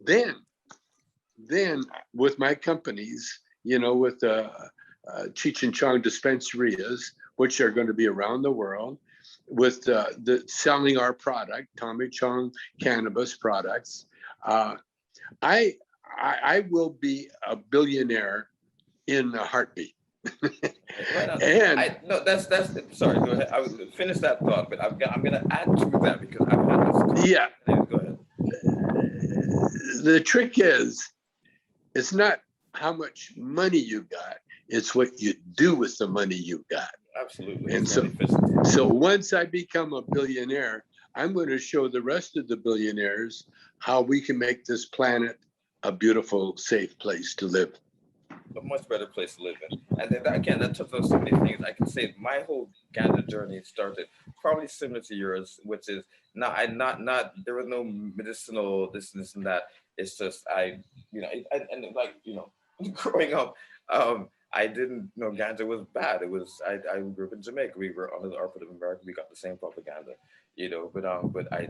then with my companies, with Cheech and Chong dispensarias, which are going to be around the world, with the selling our product, Tommy Chong cannabis products, I will be a billionaire in a heartbeat. Right on. And No, that's sorry, go ahead. I was finish that thought, but I'm gonna add to that because I've had this. yeah, Go ahead. the trick is, it's not how much money you got, it's what you do with the money you got. Absolutely. And so once I become a billionaire, I'm going to show the rest of the billionaires how we can make this planet a beautiful, safe place to live. A much better place to live in. And then again, that touches on so many things. I can say my whole ganja journey started probably similar to yours, which is not there was no medicinal this and that. It's just and growing up, I didn't know ganja was bad. It was I grew up in Jamaica. We were under the arbor of America. We got the same propaganda, but I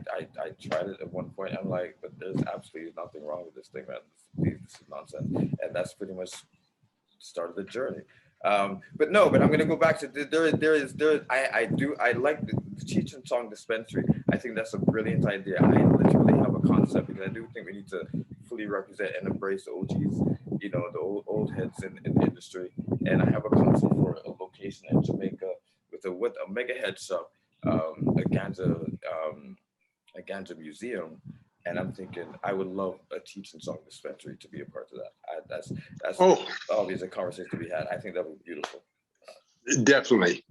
tried it at one point. I'm like, but there's absolutely nothing wrong with this thing, man. This is nonsense, and that's pretty much started the journey. But I'm going to go back to I like the Cheech and Chong dispensary. I think that's a brilliant idea. I literally have a concept because I do think we need to fully represent and embrace the OGs, the old heads in the industry. And I have a concept for a location in Jamaica with a mega head shop, a ganja museum. And I'm thinking I would love a Cheech and Chong dispensary to be a part of that. That's obviously a conversation to be had. I think that would be beautiful. Definitely.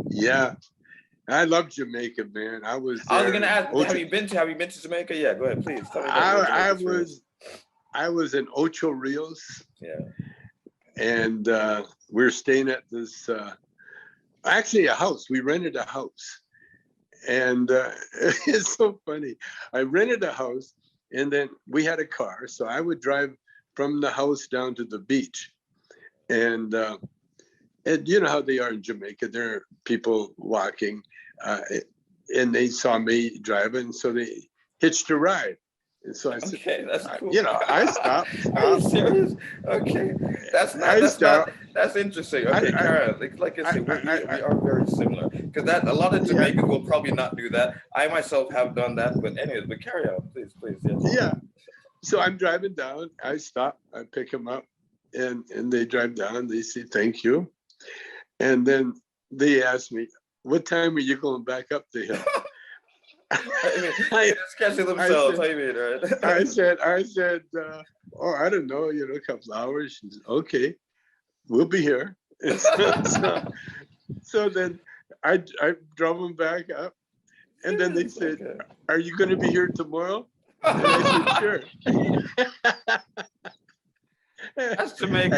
Yeah. I love Jamaica, man. I was going to ask, have you been to Jamaica? Yeah, go ahead, please. Tell me about I was in Ocho Rios. Yeah. And we were staying at this, actually a house. We rented a house. And it's so funny. I rented a house and then we had a car. So I would drive from the house down to the beach. And you know how they are in Jamaica. There are people walking and they saw me driving. So they hitched a ride. And so I said, okay, that's cool. I stopped. Are you serious? Okay. That's interesting. Okay, Karen, like I said, we are very similar. Because a lot of Jamaicans will probably not do that. I myself have done that, but anyways, but carry on, please, yes. Yeah. So I'm driving down, I stop, I pick them up, and they drive down, they say thank you. And then they ask me, what time are you going back up the hill? Sketching themselves. How you mean, right? I said, I don't know, a couple hours. She said, okay, we'll be here. So then I drove them back up, and then they said, okay, are you going to be here tomorrow? And I said, sure. That's Jamaica.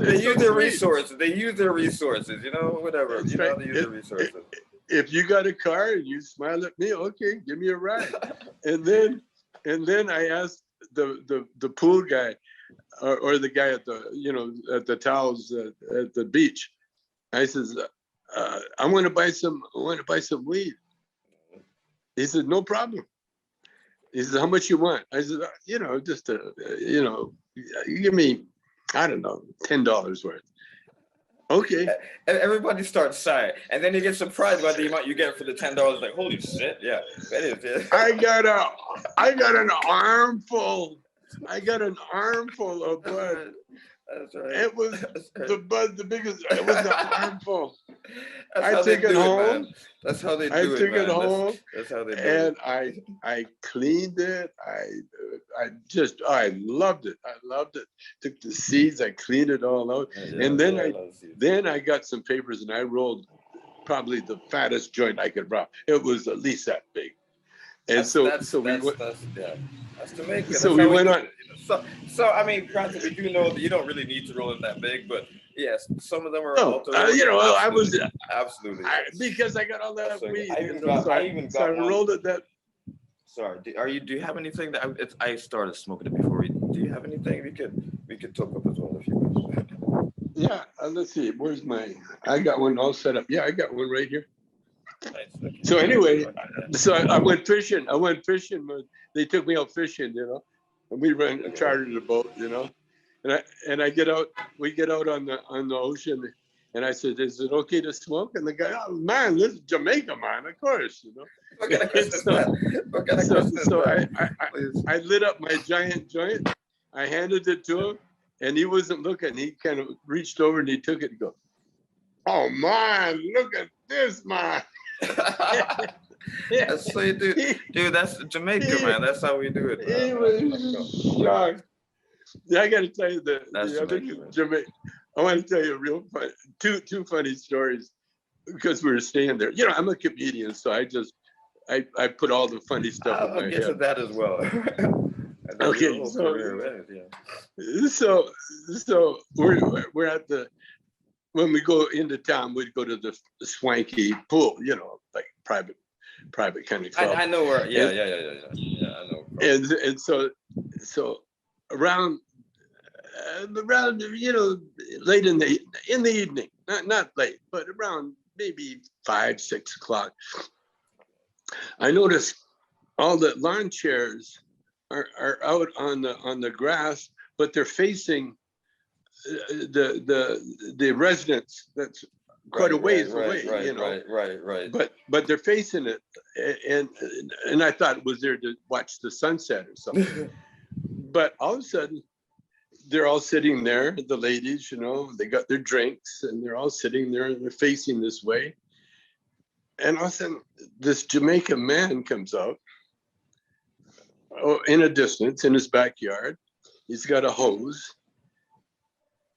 They use their resources. Whatever. They use their resources. If you got a car and you smile at me, okay, give me a ride. and then I asked the pool guy or the guy at the towels at the beach. I says, I want to buy some weed. He said, no problem. He says, how much you want? I said, just you give me, I don't know, $10 worth. Okay. Everybody starts shy, and then you get surprised by the amount you get for the $10. Like, holy shit, yeah, that is. Yeah. I got an armful. Of bud. That's right. It was the bud, the biggest. It was an armful. I took it home. That's how they do it. I took it home. That's how they do it. And I cleaned it. I loved it. Took the seeds. I cleaned it all out. Yeah, and then I got some papers and I rolled probably the fattest joint I could roll. It was at least that big. And that's Jamaica. So we went on. So I mean, granted, we do know that you don't really need to roll it that big, but yes, some of them are. I was absolutely because I got all that weed. I rolled it that. Sorry, do you have anything that I started smoking it before? Do you have anything we could talk up as well if you wish? Yeah, let's see. Where's I got one all set up. Yeah, I got one right here. Nice. Okay. So anyway, so I went fishing. But they took me out fishing, and we chartered a boat, and I get out. We get out on the ocean, and I said, "Is it okay to smoke?" And the guy, "Oh man, this is Jamaica, man. Of course, What kind of question is that? What kind of question is So that? I lit up my giant joint. I handed it to him, and he wasn't looking. He kind of reached over and he took it and go, "Oh man, look at this, man." That's so you do, dude. That's Jamaica, man. That's how we do it. He was shocked. Yeah, I got to tell you That's the other Jamaica, man. Jamaica. I want to tell you a real fun, two funny stories because we were staying there. I'm a comedian, so I put all the funny stuff in my I'll get to head. that as well. Okay, so we're at when we go into town, we'd go to the swanky pool, like private kind of club. I know where. Yeah. I know. And so around late in the evening, not late, but around maybe 5-6 o'clock, I noticed all the lawn chairs are out on the grass, but they're facing the residence that's quite a ways away, Right. But they're facing it, and I thought it was there to watch the sunset or something. But all of a sudden, they're all sitting there. The ladies, they got their drinks, and they're all sitting there, and they're facing this way. And all of a sudden, this Jamaican man comes out, in a distance, in his backyard. He's got a hose,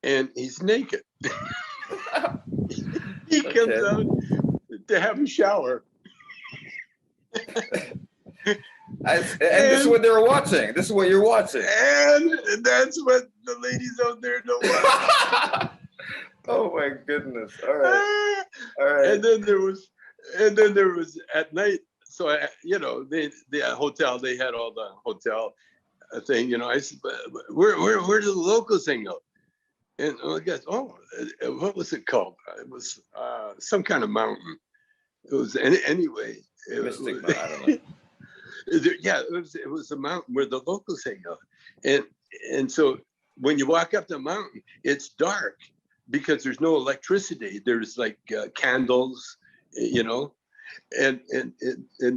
and he's naked. He comes out to have a shower. And this is what they were watching. This is what you're watching. And that's what the ladies out there don't want. Oh my goodness. All right. And then there was at night. So the hotel, they had all the hotel thing. I said, where do the locals hang out? And I guess, what was it called? It was some kind of mountain. It was anyway. Mystic, I don't know. Yeah, it was a mountain where the locals hang out, and so when you walk up the mountain, it's dark because there's no electricity. There's like candles, and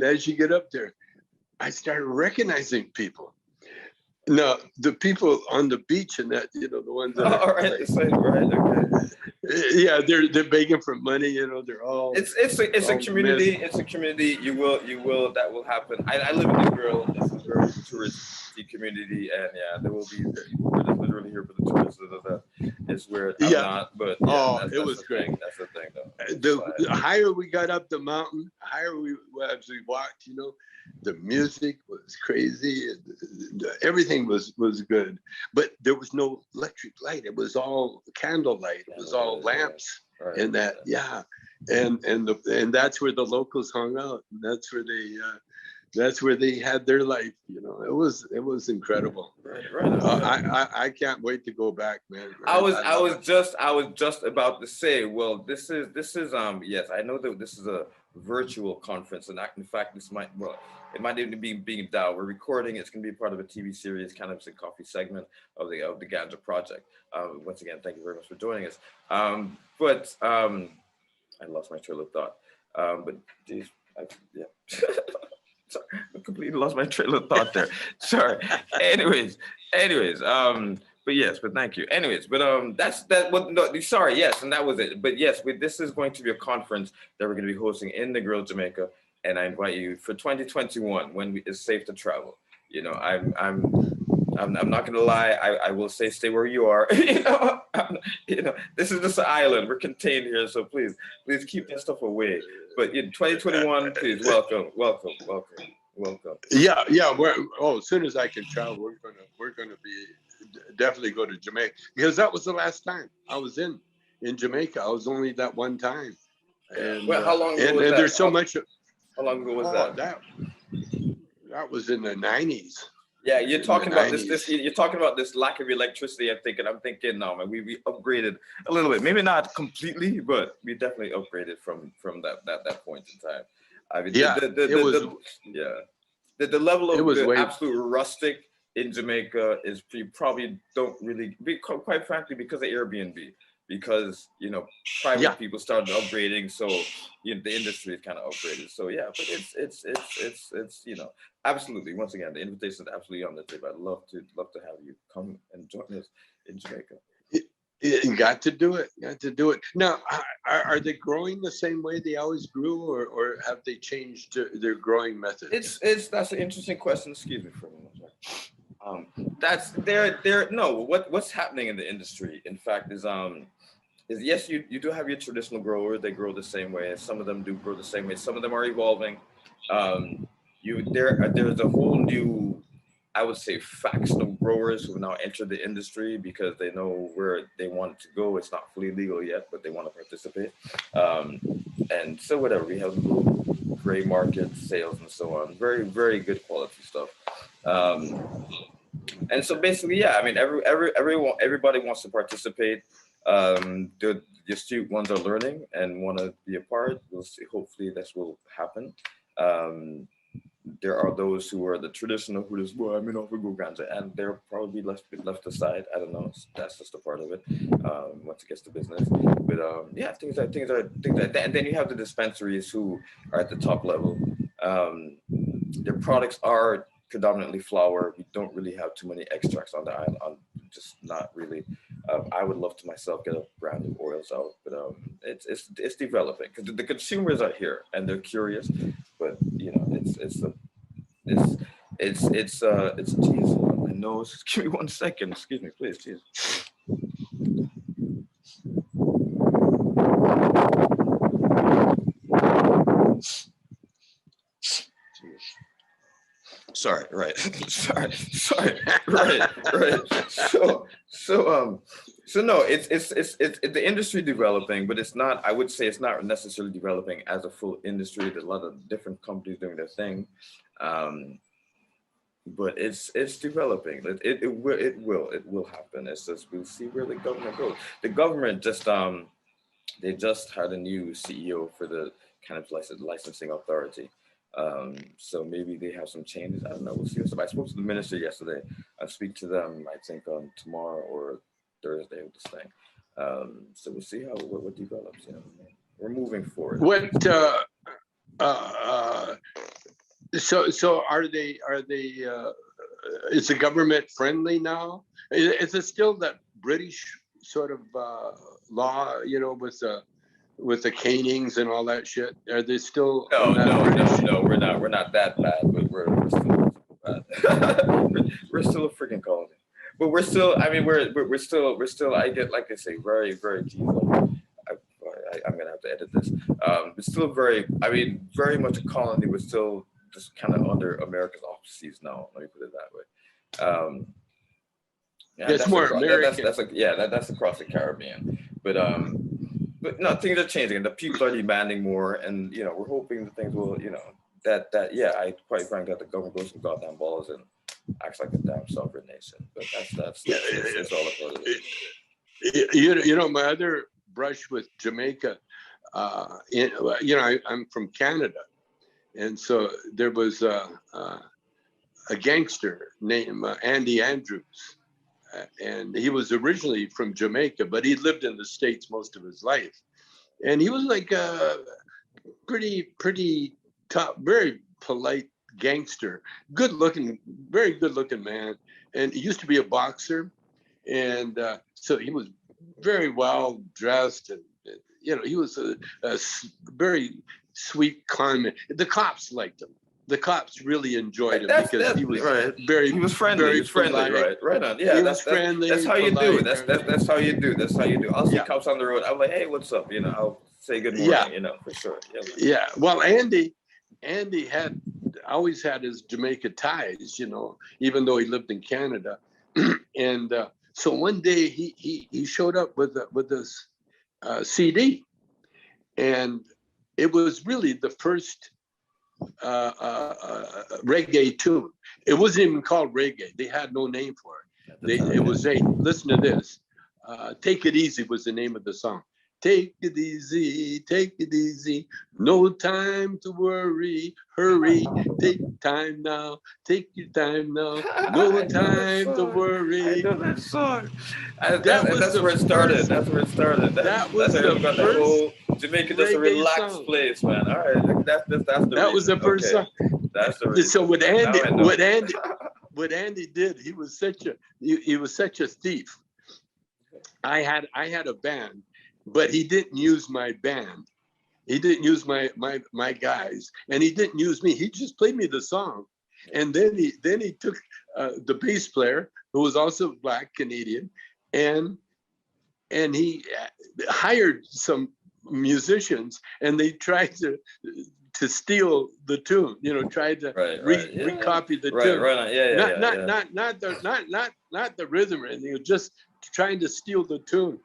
as you get up there, I started recognizing people. No, the people on the beach and that, the ones that all right, okay. Yeah, they're begging for money, they're all it's a community, missed. It's a community, you will that will happen. I live in it's a very touristy community, and there will be people that are literally here for the tourists. It's where I'm not, but it was great. That's the thing though. The higher we got up the mountain, higher as we walked, the music was crazy, everything was good, but there was no electric light. It was all candlelight. It was all lamps, and that and that's where the locals hung out. And that's where they had their life. It was incredible. I can't wait to go back, man. I was just about to say, well, this is yes, I know that this is a virtual conference, and in fact, it might even be being dialed. We're recording. It's going to be part of a TV series, Cannabis and Coffee segment of the Ganja Project. Once again, thank you very much for joining us. But I lost my trail of thought. But geez, sorry, I completely lost my trail of thought there. Sorry. Anyways. But yes, but thank you. Anyways, but that's that. What? No, sorry. Yes, and that was it. But yes, this is going to be a conference that we're going to be hosting in the Grill, Jamaica, and I invite you for 2021 when it's safe to travel. I'm not going to lie. I will say, stay where you are. This is just an island. We're contained here, so please keep that stuff away. But in 2021, please welcome. Yeah. As soon as I can travel, we're gonna be definitely go to Jamaica, because that was the last time I was in Jamaica. I was only that one time. And how long ago was that? There's so much. How long ago was that? That was in the 90s. Yeah, you're in the talking about this. 90s. You're talking about this lack of electricity. I'm thinking, no, man. We upgraded a little bit. Maybe not completely, but we definitely upgraded from that point in time. I mean, Yeah, yeah, the level it of was the way. absolute rustic in Jamaica is you probably don't really, quite frankly, because of Airbnb, because Yeah, private people started upgrading, so the industry is kind of upgraded. So yeah, but it's absolutely, once again, the invitation is absolutely on the table. I'd love to have you come and join us in Jamaica. you got to do it. You got to do it. Now, are they growing the same way they always grew, or have they changed their growing methods? It's That's an interesting question. Excuse me for a moment. That's there. No, what's happening in the industry, in fact, is yes, you do have your traditional growers. They grow the same way. Some of them do grow the same way. Some of them are evolving. There's a whole new, I would say, faction of growers who have now entered the industry because they know where they want to go. It's not fully legal yet, but they want to participate. Um, and so whatever, we have little gray market sales and so on. Very, very good quality stuff. Um, and so basically, yeah, I mean, everybody wants to participate. The astute ones are learning and want to be a part. We'll see. Hopefully, this will happen. Um, there are those who are the traditional who just, well, I mean, off we go ganja, and they're probably left aside. I don't know. That's just a part of it. Once it gets to business, but yeah, and then you have the dispensaries who are at the top level. Their products are predominantly flower. We don't really have too many extracts on the island. Just not really. I would love to myself get a brand new oils out, but it's developing because the consumers are here and they're curious. But it's geez, my nose. Give me 1 second. Excuse me, please. Jeez. Sorry, right. sorry, right. So no, it's the industry developing, but it's not. I would say it's not necessarily developing as a full industry. There's a lot of different companies doing their thing, but it's developing. It will happen. It's just we'll see where the government goes. The government just they just had a new CEO for the cannabis licensing authority. So maybe they have some changes. I don't know. We'll see. So I spoke to the minister yesterday. I'll speak to them, I think, on tomorrow or Thursday with this thing. So we'll see what develops. We're moving forward. What? So are they? Is the government friendly now? Is it still that British sort of law? With the canings and all that shit. Are they still? No. We're not that bad, but we're still bad. we're still a freaking colony. But we're still. I mean, we're still. I get, like I say, very, very keen. I'm gonna have to edit this. It's still very. I mean, very much a colony. We're still just kind of under America's auspices now. Let me put it that way. Yeah, it's more American. That's across the Caribbean. But no, things are changing, and the people are demanding more, and we're hoping that things will, I quite frankly that the government goes some goddamn balls and acts like a damn sovereign nation. But that's all a part of it. My other brush with Jamaica, I'm from Canada, and so there was a gangster named Andy Andrews. And he was originally from Jamaica, but he lived in the States most of his life. And he was like a pretty tough, very polite gangster, very good looking man. And he used to be a boxer. And so he was very well dressed. And, he was a very sweet, kind man. The cops liked him. The cops really enjoyed him because he was very. He was friendly. He was friendly, right on. Yeah, that's friendly. That's how you do. That's how you do. That's how you do. I'll see cops on the road. I'm like, hey, what's up? I'll say good morning. For sure. Yeah. Well, Andy had always had his Jamaica ties. Even though he lived in Canada, and so one day he showed up with this CD, and it was really the first reggae tune. It wasn't even called reggae. They had no name for it. It was listen to this. Take It Easy was the name of the song. Take it easy, no time to worry, hurry, take time now, take your time now, no time to worry. I know that song. That's where it started. That's where it started. That was that's the we got that first whole Jamaica, just a reggae relaxed song. place, man. All right, that's the That reason. was the first song. That's the reason. So what Now Andy did, he was such a thief. I had a band, but he didn't use my band. He didn't use my guys, and he didn't use me. He just played me the song, and then he took the bass player, who was also Black Canadian, and he hired some musicians, and they tried to steal the tune. Tried to recopy the tune. Not the rhythm or anything. Just trying to steal the tune,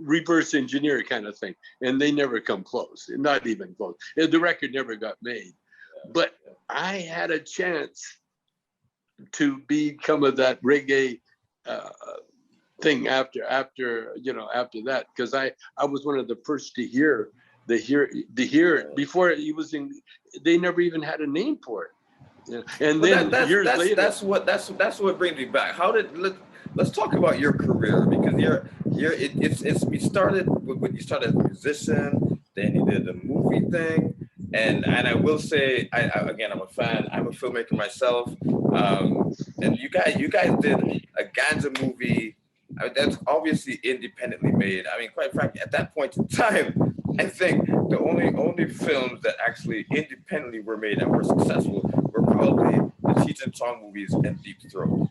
reverse engineer kind of thing, and they never come close, not even close. The record never got made, but I had a chance to become of that reggae thing after that, because I was one of the first to hear it before it was in. They never even had a name for it, and then years later. That's what brings me back. Let's talk about your career, because you started when you started as a musician, then you did the movie thing, and I will say, again, I'm a fan. I'm a filmmaker myself, and you guys did a ganja movie. That's obviously independently made. I mean, quite frankly, at that point in time, I think the only films that actually independently were made and were successful were probably the Cheech and Chong movies and Deep Throat.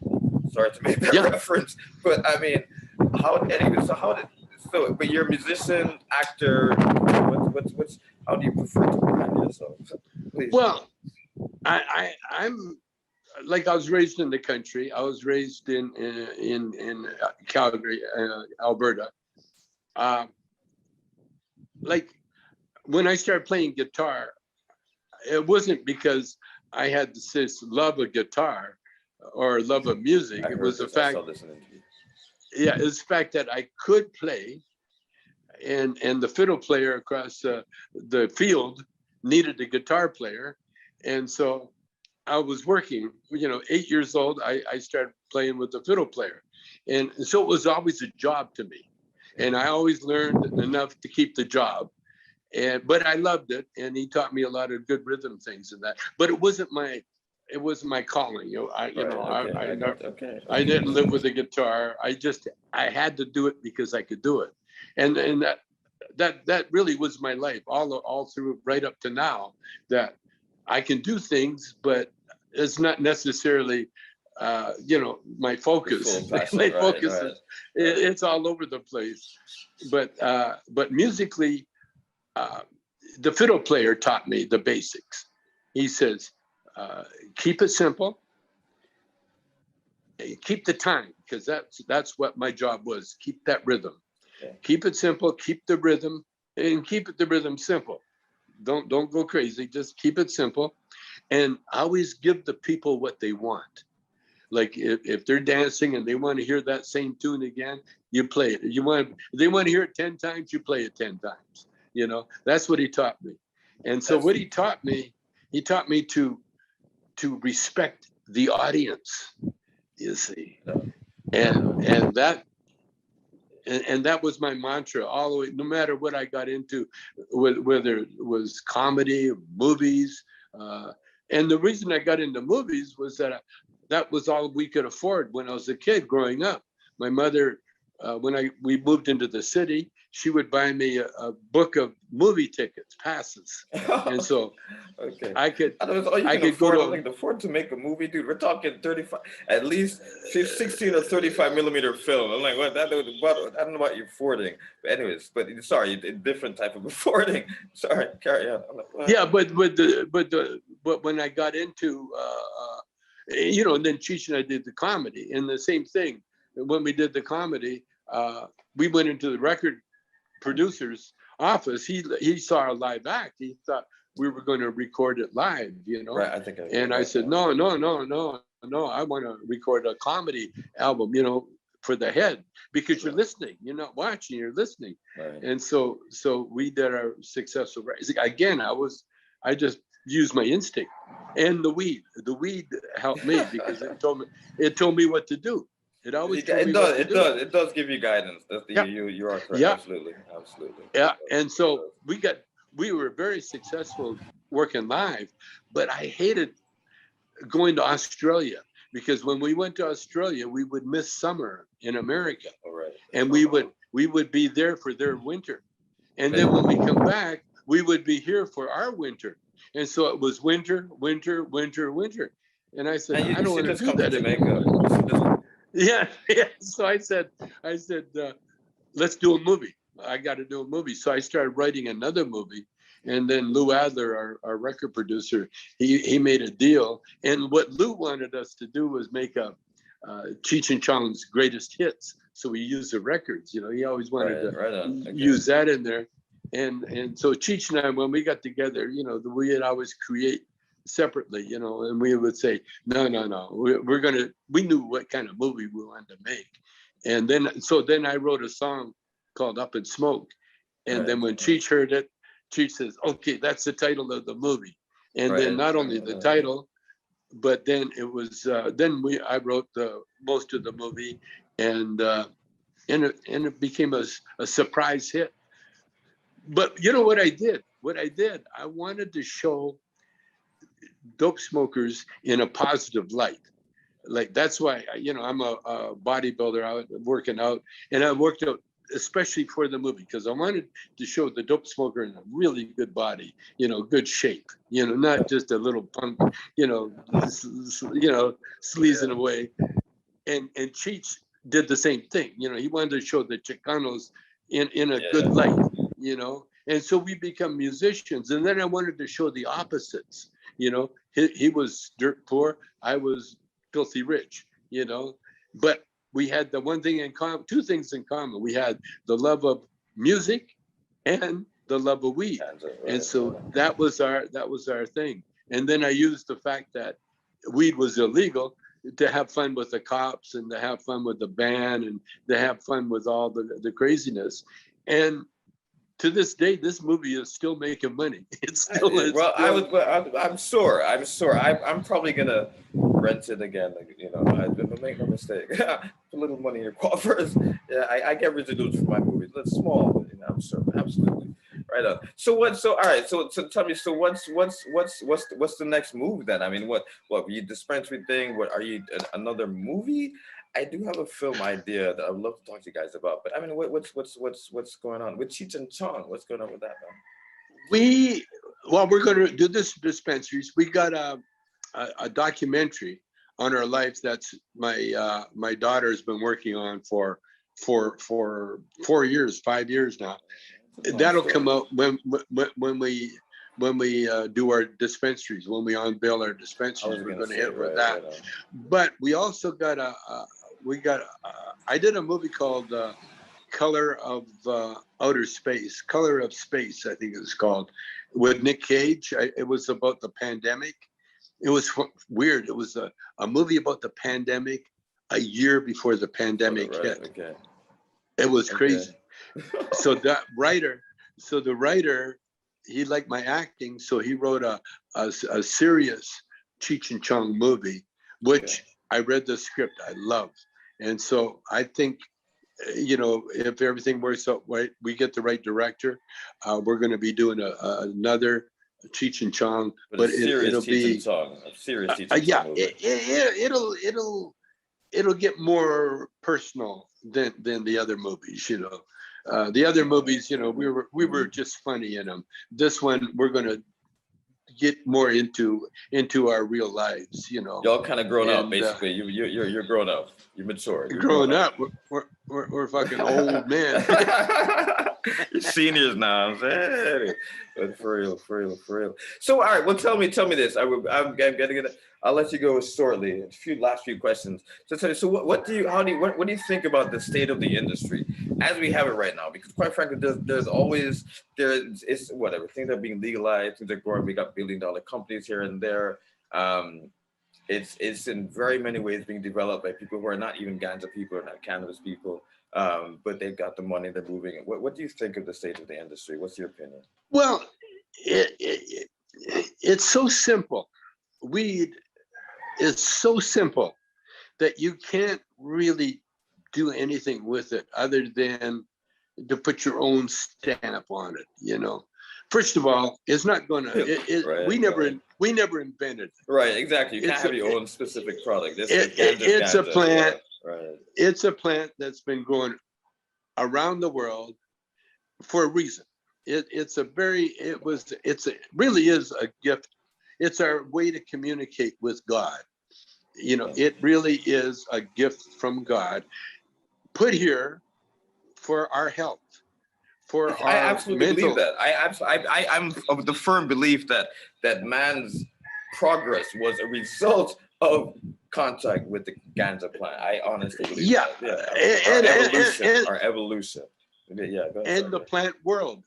Sorry to make that reference, but I mean, but you're a musician, actor. What's how do you prefer to brand yourself? Please. Well, I'm like, I was raised in the country. I was raised in Calgary, Alberta. Like, when I started playing guitar, it wasn't because I had this love of guitar or love of music. It was the fact, it was the fact that I could play, and the fiddle player across the field needed a guitar player, and so I was working. 8 years old, I started playing with the fiddle player, and so it was always a job to me, and I always learned enough to keep the job. But I loved it, and he taught me a lot of good rhythm things and that. But it wasn't my calling. I didn't live with a guitar. I had to do it because I could do it, and that really was my life all through, right up to now. That I can do things, but it's not necessarily my focus. My focus is it's all over the place. But musically. The fiddle player taught me the basics. He says, keep it simple, keep the time, because that's what my job was. Keep that rhythm. Okay. Keep it simple, keep the rhythm, and keep the rhythm simple. Don't go crazy. Just keep it simple, and always give the people what they want. Like, if they're dancing and they want to hear that same tune again, you play it. If they want to hear it 10 times, you play it 10 times. That's what he taught me. And so what he taught me to respect the audience, you see. And that was my mantra all the way, no matter what I got into, whether it was comedy, movies. And the reason I got into movies was that was all we could afford when I was a kid growing up. My mother, when we moved into the city, she would buy me a book of movie tickets, passes, and so I could afford to make a movie, dude. We're talking 35, at least 16 or 35 millimeter film. I'm like, what? I don't know what you're affording. But anyways, sorry, a different type of affording. Sorry, carry on. Yeah, but when I got into and then Cheech and I did the comedy, and the same thing. When we did the comedy, we went into the record producer's office. He saw our live act. He thought, we were going to record it live, you know. Right. I think. And I said, no, I want to record a comedy album, you know, for the head, because you're listening, you're not watching, you're listening. Right. And so we did our successful. Again, I just used my instinct, and the weed helped me because it told me what to do. It always told me what to do. It does give you guidance. You are correct. Yeah. Absolutely. Yeah. And so we were very successful working live, but I hated going to Australia, because when we went to Australia, we would miss summer in America. All right. And we would be there for their winter. And then when we come back, we would be here for our winter. And so it was winter. And I said, I don't want to do that anymore. Yeah. So I said, let's do a movie. I got to do a movie. So I started writing another movie. And then Lou Adler, our record producer, he made a deal. And what Lou wanted us to do was make a Cheech and Chong's greatest hits. So we used the records. You know, he always wanted to use that in there. And so Cheech and I, when we got together, you know, we would always create separately, you know, and we would say, no, we knew what kind of movie we wanted to make. And then I wrote a song called Up in Smoke. And then when Cheech heard it, Cheech says, okay, that's the title of the movie. And then not only the title, but then it was, I wrote most of the movie, and it became a surprise hit. But you know what I did? I wanted to show dope smokers in a positive light. Like, that's why, you know, I'm a bodybuilder out working out, and I worked out especially for the movie, because I wanted to show the dope smoker in a really good body, you know, good shape, you know, not just a little punk, you know, sleazing away. And Cheech did the same thing. You know, he wanted to show the Chicanos in a good light, you know. And so we become musicians. And then I wanted to show the opposites, you know. He was dirt poor, I was filthy rich, you know. But we had the one thing in common, two things in common. We had the love of music and the love of weed. And so that was our thing. And then I used the fact that weed was illegal to have fun with the cops, and to have fun with the band, and to have fun with all the craziness. And to this day, this movie is still making money. It's still. I'm sure. I'm probably gonna rent it again. You know, I make no mistake. Put a little money in your coffers. Yeah, I get residuals for my movies. It's small, but, you know, I'm sure, absolutely. Right on. So all right. So tell me. So what's the next move then? I mean, what you dispensary thing? What are you another movie? I do have a film idea that I'd love to talk to you guys about, but I mean, what's going on with Cheech and Chong? What's going on with that, man? We're going to do this dispensaries. We got a documentary on our lives that's my daughter has been working on for 5 years now. That'll come out when we do our dispensaries, when we unveil our dispensaries. We're going to hit with that. Right. But we also got I did a movie called Color of Outer Space, Color of Space, I think it was called, with Nick Cage. It was about the pandemic. It was weird. It was a movie about the pandemic a year before the pandemic hit. Okay. It was crazy. So the writer, he liked my acting, so he wrote a serious Cheech and Chong movie, which I read the script, I loved. And so I think, you know, if everything works out right, we get the right director, we're going to be doing another Cheech and Chong, but it'll be a serious Cheech and Chong movie. It'll get more personal than the other movies, you know. The other movies, you know, we were just funny in them. This one, we're going to get more into our real lives, you know. Y'all kind of grown up, basically. You're grown up. You're mature. You're grown up. We're fucking old men. You're seniors now. I'm saying, but for real. So, all right. Well, tell me this. I'm gonna get. I'll let you go shortly. A last few questions. So, tell me. So, what do you think about the state of the industry as we have it right now? Because quite frankly, it's whatever things are being legalized, things are growing. We got billion-dollar companies here and there. It's in very many ways being developed by people who are not even ganja people or not cannabis people. But they've got the money, they're moving it. What do you think of the state of the industry? What's your opinion? Well, it's so simple. Weed is so simple that you can't really do anything with it other than to put your own stamp on it, you know. First of all, it's not going to, Right, we never invented it. Right, exactly. You can't have your own specific product. It's a plant. Yeah, right. It's a plant that's been growing around the world for a reason. It really is a gift. It's our way to communicate with God. You know, it really is a gift from God put here for our health, for our I absolutely mental. believe that. I'm of the firm belief that man's progress was a result of contact with the ganja plant. I honestly believe that. Yeah. Our evolution. Yeah, go ahead. In the plant world,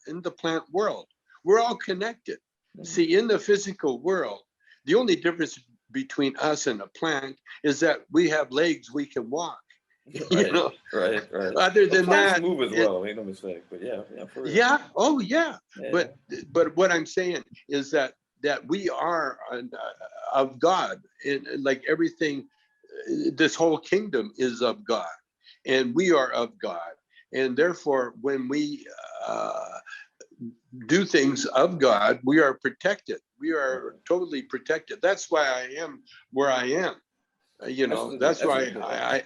we're all connected. See, in the physical world, the only difference between us and a plant is that we have legs, we can walk. Right, you know, right. Other than that, move as well. Make no mistake. But yeah, for real. Yeah. Oh, yeah. Yeah. But what I'm saying is that we are of God, and like everything, this whole kingdom is of God, and we are of God, and therefore, when we do things of God, we are protected. We are totally protected. That's why I am where I am. You know, that's why I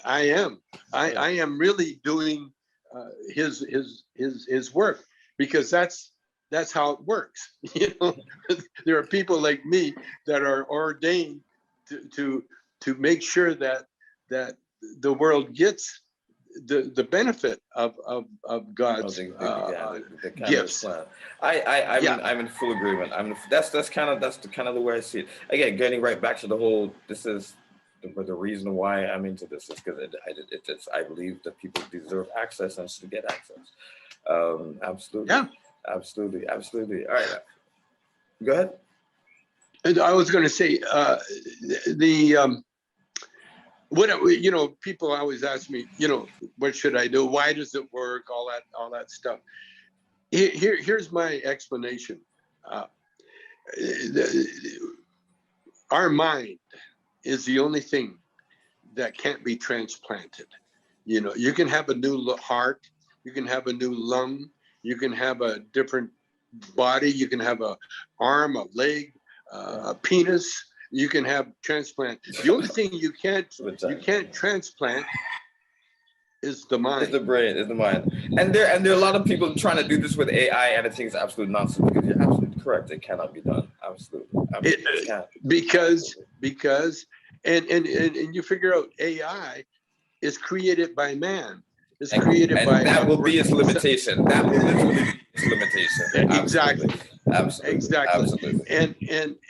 am. I am really doing his work, because that's how it works. You know, there are people like me that are ordained to make sure that the world gets the benefit of God's the gifts. Plan. I'm in full agreement. That's kind of the way I see it. Again, getting right back to the whole. This is the reason why I'm into this is because I believe that people deserve access and should get access. Absolutely. Yeah. Absolutely. All right. Go ahead. And I was going to say people always ask me, what should I do? Why does it work? All that stuff. Here's my explanation. Our mind is the only thing that can't be transplanted. You know, you can have a new heart, you can have a new lung, you can have a different body, you can have a arm, a leg, a penis. You can have transplant. The only thing you can't transplant is the mind. It's the brain, it's the mind. And there are a lot of people trying to do this with AI, and I think it's absolute nonsense, because you're absolutely correct. It cannot be done. Absolutely. It can't. Because you figure out AI is created by man. It's created by that will be its limitation. That will literally be its limitation. Exactly. Absolutely. Exactly. Absolutely.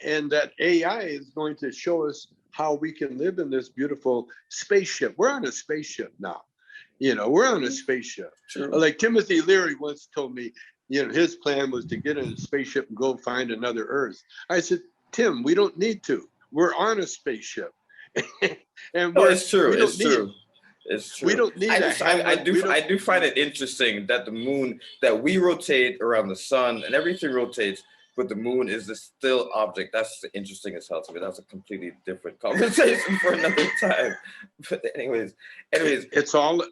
And that AI is going to show us how we can live in this beautiful spaceship. We're on a spaceship now. You know, we're on a spaceship. True. Like Timothy Leary once told me, his plan was to get in a spaceship and go find another Earth. I said, Tim, we don't need to. We're on a spaceship. And it's true. It's true. It's true. We don't need I do find it interesting that the moon, that we rotate around the sun and everything rotates, but the moon is the still object. That's interesting as hell to me. That's a completely different conversation for another time. But anyways, it's all of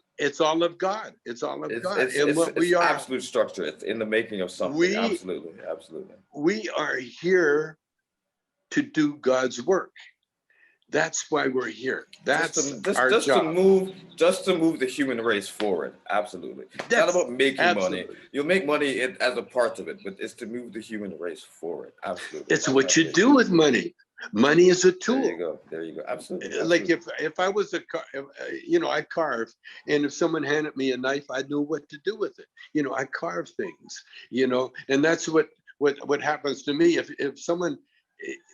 God. It's all of God. And what we are, absolute structure. It's in the making of something. Absolutely. We are here to do God's work. That's why we're here. That's our job. Just to move the human race forward. Absolutely. It's not about making money. You'll make money as a part of it, but it's to move the human race forward. Absolutely. It's what you do with money. Money is a There tool. you go. There you go. Absolutely. Like Absolutely. if I was I carve, and if someone handed me a knife, I knew what to do with it. I carve things. And that's what happens to me. If someone,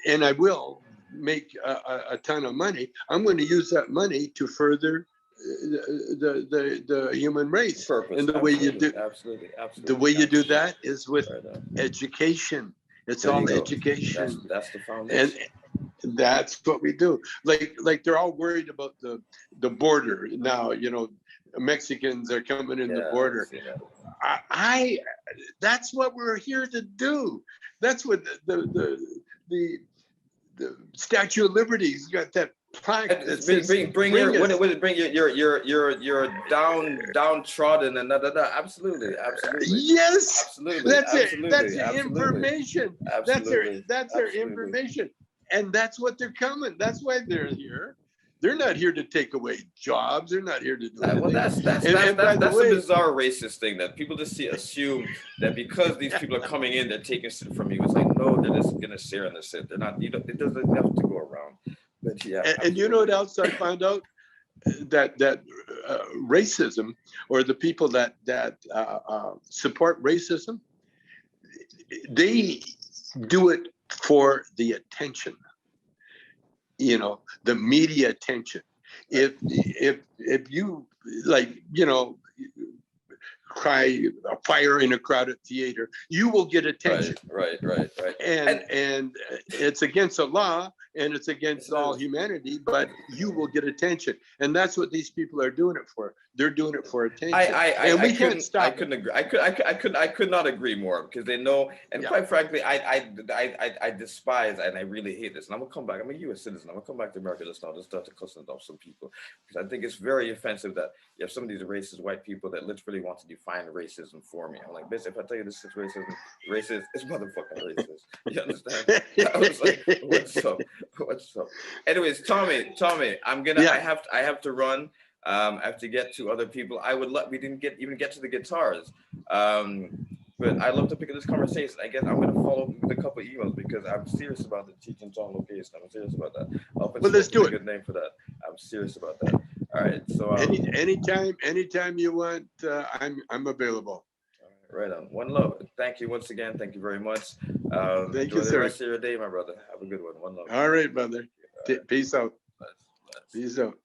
and I will make a ton of money, I'm going to use that money to further the human race. Purpose. And the way you do Absolutely. the way you do that is with Right on. education. It's There you all go. education. That's the And foundation. that's what we do. Like they're all worried about the border now. Mexicans are coming in the border. I that's what we're here to do. That's what the Statue of Liberty's got that plaque that says, Bring your what is it? Bring your downtrodden and absolutely. Yes, Absolutely. that's it. Absolutely. That's the Absolutely. information. Absolutely. That's their information, and that's what they're coming. That's why they're here. They're not here to take away jobs. They're not here to do anything. Well, that's a bizarre racist thing that people just assume that because these people are coming in, they're taking shit from you. It's like, no, they're just gonna share in the shit. They're not. It doesn't have to go around. But yeah. And you know what else I found out? That racism, or the people that support racism, they do it for the attention. The media attention. If you cry a fire in a crowded theater, you will get attention. Right. And it's against the law, and it's against all humanity, but you will get attention. And that's what these people are doing it for. They're doing it for attention. And we can't stop. I couldn't agree. I could not agree more, because they know, and quite frankly, I despise, and I really hate this. And I'm gonna come back. I'm a U.S. citizen. I'm gonna come back to America just now to start to cussing off some people, because I think it's very offensive that you have some of these racist white people that literally want to define racism for me. I'm like, bitch, if I tell you this is racist, it's motherfucking racist. You understand? I was like, what's up? Anyways, Tommy, I have to run. I have to get to other people. We didn't even get to the guitars. But I'd love to pick up this conversation. I guess I'm going to follow up with a couple of emails, because I'm serious about the Cheech and Chong location. I'm serious about that. Well, let's do it. Good name for that. I'm serious about that. All right. So anytime you want, I'm available. Right on. One love. Thank you once again. Thank you very much. Thank you, sir. The rest of your day, my brother. Have a good one. One love. All right, brother. All right. Peace out. Bless. Peace out.